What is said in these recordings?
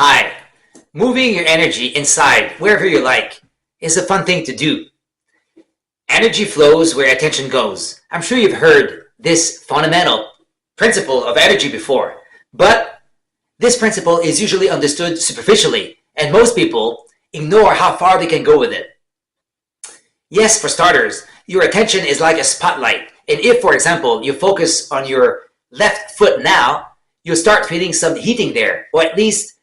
Hi. Moving your energy inside, wherever you like, is a fun thing to do. Energy flows where attention goes. I'm sure you've heard this fundamental principle of energy before, but this principle is usually understood superficially, and most people ignore how far they can go with it. Yes, for starters, your attention is like a spotlight, and if, for example, you focus on your left foot now, you'll start feeling some heating there, or at least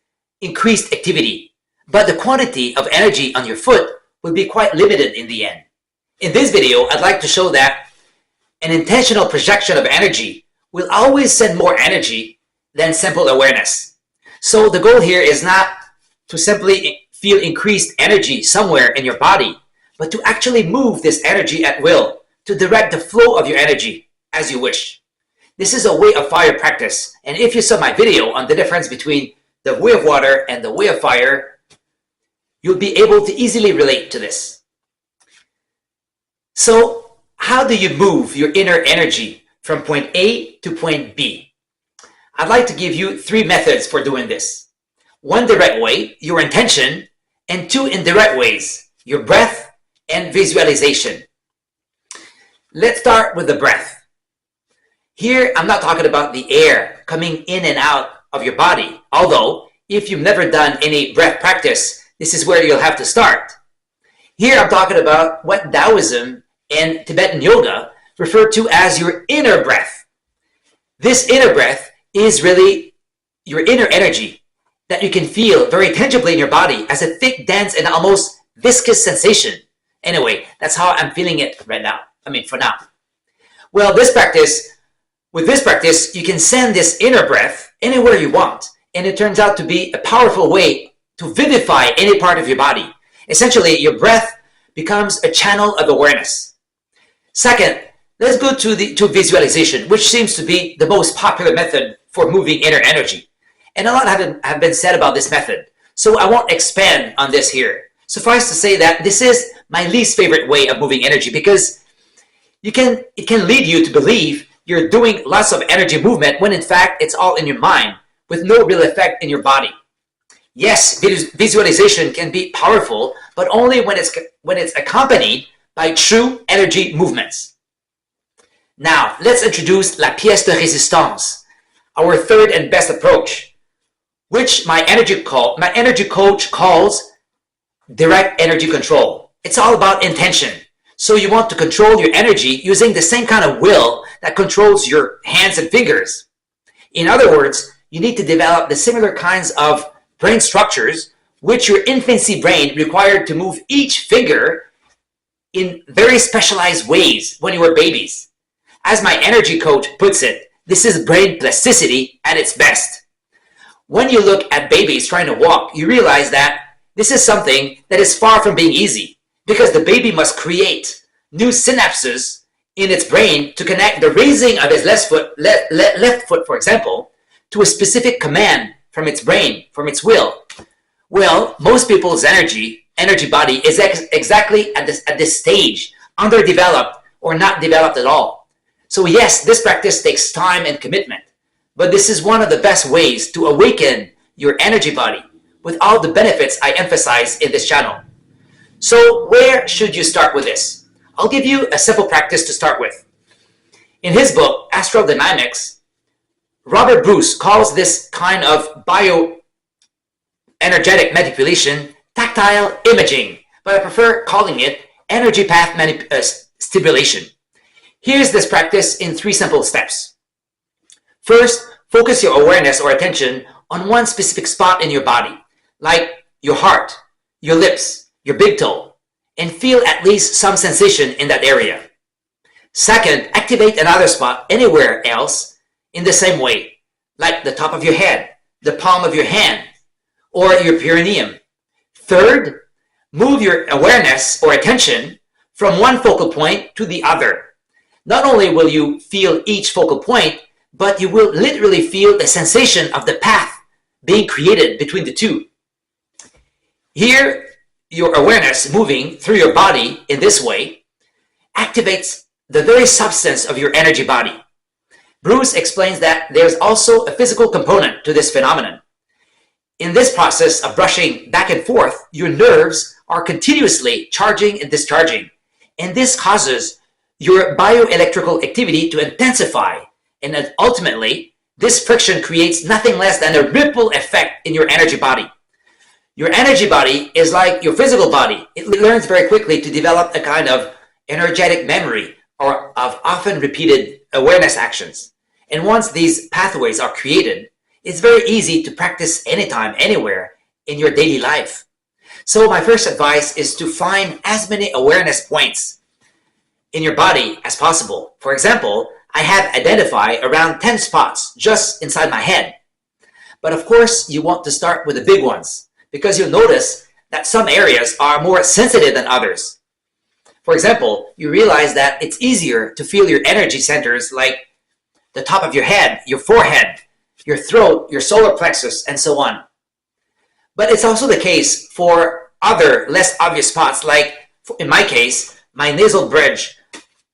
increased activity. But the quantity of energy on your foot will be quite limited in the end. In this video, I'd like to show that an intentional projection of energy will always send more energy than simple awareness. So the goal here is not to simply feel increased energy somewhere in your body, but to actually move this energy at will, to direct the flow of your energy as you wish. This is a way of fire practice, and if you saw my video on the difference between the way of water and the way of fire, you'll be able to easily relate to this. So, how do you move your inner energy from point A to point B? I'd like to give you 3 methods for doing this. 1 direct way, your intention, and 2 indirect ways, your breath and visualization. Let's start with the breath. Here, I'm not talking about the air coming in and out of your body, although if you've never done any breath practice, this is where you'll have to start. Here, I'm talking about what Taoism and Tibetan yoga refer to as your inner breath. This inner breath is really your inner energy that you can feel very tangibly in your body as a thick, dense, and almost viscous sensation. Anyway, that's how I'm feeling it right now. For now. Well, with this practice, you can send this inner breath anywhere you want, and it turns out to be a powerful way to vivify any part of your body. Essentially, your breath becomes a channel of awareness. Second, let's go to visualization, which seems to be the most popular method for moving inner energy. And a lot have been said about this method, so I won't expand on this here. Suffice to say that this is my least favorite way of moving energy because it can lead you to believe you're doing lots of energy movement when in fact it's all in your mind with no real effect in your body. Yes, visualization can be powerful, but only when it's accompanied by true energy movements. Now, let's introduce la pièce de résistance, our third and best approach, which my energy coach calls direct energy control. It's all about intention. So you want to control your energy using the same kind of will that controls your hands and fingers. In other words, you need to develop the similar kinds of brain structures which your infancy brain required to move each finger in very specialized ways when you were babies. As my energy coach puts it, this is brain plasticity at its best. When you look at babies trying to walk, you realize that this is something that is far from being easy because the baby must create new synapses in its brain to connect the raising of his left foot, for example, to a specific command from its brain, from its will. Well, most people's energy body is exactly at this stage, underdeveloped or not developed at all. So yes, this practice takes time and commitment, but this is one of the best ways to awaken your energy body with all the benefits I emphasize in this channel. So where should you start with this? I'll give you a simple practice to start with. In his book, Astral Dynamics, Robert Bruce calls this kind of bioenergetic manipulation tactile imaging, but I prefer calling it energy path stimulation. Here's this practice in 3 simple steps. First, focus your awareness or attention on one specific spot in your body, like your heart, your lips, your big toe, and feel at least some sensation in that area. Second, activate another spot anywhere else in the same way, like the top of your head, the palm of your hand, or your perineum. Third, move your awareness or attention from one focal point to the other. Not only will you feel each focal point, but you will literally feel the sensation of the path being created between the two. Here, your awareness moving through your body in this way activates the very substance of your energy body. Bruce explains that there's also a physical component to this phenomenon. In this process of brushing back and forth, your nerves are continuously charging and discharging, and this causes your bioelectrical activity to intensify, and ultimately, this friction creates nothing less than a ripple effect in your energy body. Your energy body is like your physical body. It learns very quickly to develop a kind of energetic memory or of often repeated awareness actions. And once these pathways are created, it's very easy to practice anytime, anywhere in your daily life. So my first advice is to find as many awareness points in your body as possible. For example, I have identified around 10 spots just inside my head. But of course, you want to start with the big ones because you'll notice that some areas are more sensitive than others. For example, you realize that it's easier to feel your energy centers like the top of your head, your forehead, your throat, your solar plexus, and so on. But it's also the case for other less obvious spots, like in my case, my nasal bridge,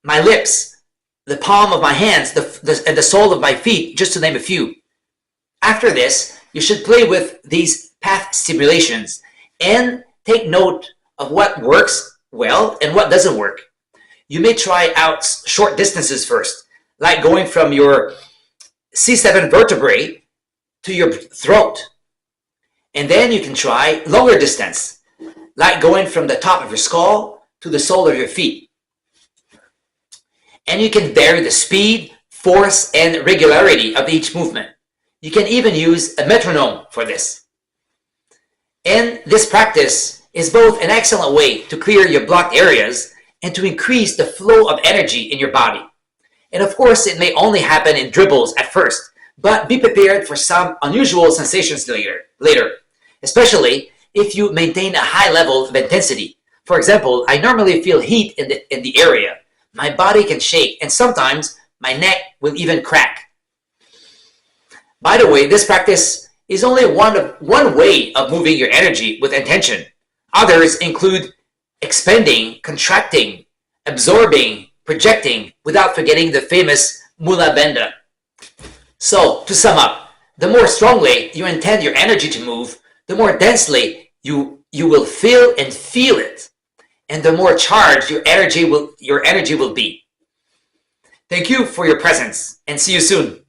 my lips, the palm of my hands, and the sole of my feet, just to name a few. After this, you should play with these path stimulations and take note of what works well and what doesn't work. You may try out short distances first, like going from your C7 vertebrae to your throat. And then you can try longer distance, like going from the top of your skull to the sole of your feet. And you can vary the speed, force, and regularity of each movement. You can even use a metronome for this. And this practice is both an excellent way to clear your blocked areas and to increase the flow of energy in your body. And of course, it may only happen in dribbles at first, but be prepared for some unusual sensations later, especially if you maintain a high level of intensity. For example, I normally feel heat in the area. My body can shake, and sometimes my neck will even crack. By the way, this practice is only one way of moving your energy with intention. Others include expanding, contracting, absorbing, projecting, without forgetting the famous Mula Bandha. So, to sum up, the more strongly you intend your energy to move, the more densely you will feel and feel it, and the more charged your energy will be. Thank you for your presence, and see you soon.